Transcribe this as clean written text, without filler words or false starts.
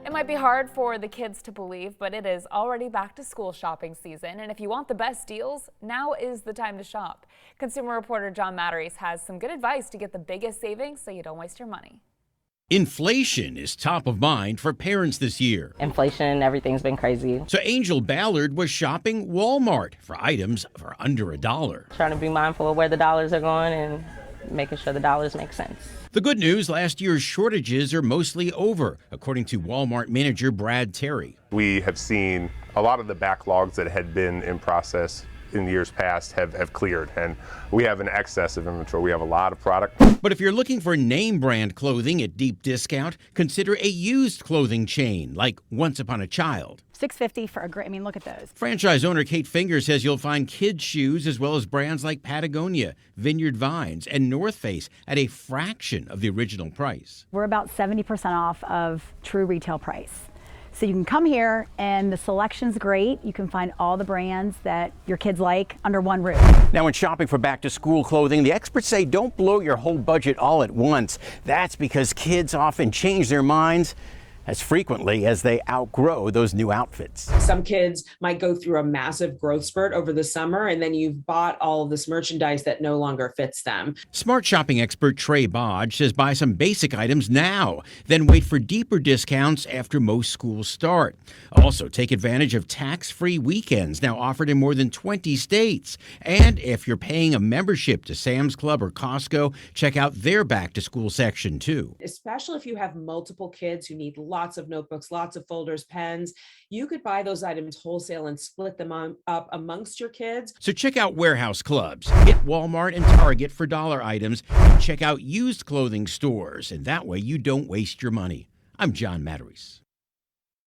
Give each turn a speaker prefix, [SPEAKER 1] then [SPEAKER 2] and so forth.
[SPEAKER 1] It might be hard for the kids to believe, but it is already back to school shopping season. And if you want the best deals, now is the time to shop. Consumer reporter John Matteries has some good advice to get the biggest savings so you don't waste your money.
[SPEAKER 2] Inflation is top of mind for parents this year.
[SPEAKER 3] Inflation, everything's been crazy.
[SPEAKER 2] So Angel Ballard was shopping Walmart for items for under $1.
[SPEAKER 3] Trying to be mindful of where the dollars are going and making sure the dollars make sense.
[SPEAKER 2] The good news, last year's shortages are mostly over, according to Walmart manager Brad Terry.
[SPEAKER 4] We have seen a lot of the backlogs that had been in process in years past have cleared, and we have an excess of inventory. We have a lot of product.
[SPEAKER 2] But if you're looking for name brand clothing at deep discount, consider a used clothing chain like Once Upon a Child.
[SPEAKER 5] $6.50 for a great, look at those.
[SPEAKER 2] Franchise owner Kate Finger says you'll find kids' shoes as well as brands like Patagonia, Vineyard Vines, and North Face at a fraction of the original price.
[SPEAKER 5] We're about 70% off of true retail price. So you can come here and the selection's great. You can find all the brands that your kids like under one roof.
[SPEAKER 6] Now, when shopping for back-to-school clothing, the experts say don't blow your whole budget all at once. That's because kids often change their minds as frequently as they outgrow those new outfits.
[SPEAKER 7] Some kids might go through a massive growth spurt over the summer, and then you've bought all of this merchandise that no longer fits them.
[SPEAKER 2] Smart shopping expert Trey Bodge says buy some basic items now, then wait for deeper discounts after most schools start. Also, take advantage of tax-free weekends now offered in more than 20 states. And if you're paying a membership to Sam's Club or Costco, check out their back-to-school section too.
[SPEAKER 7] Especially if you have multiple kids who need lots of notebooks, lots of folders, pens. You could buy those items wholesale and split them up amongst your kids.
[SPEAKER 2] So check out warehouse clubs, hit Walmart and Target for dollar items, and check out used clothing stores. And that way you don't waste your money. I'm John Matteries.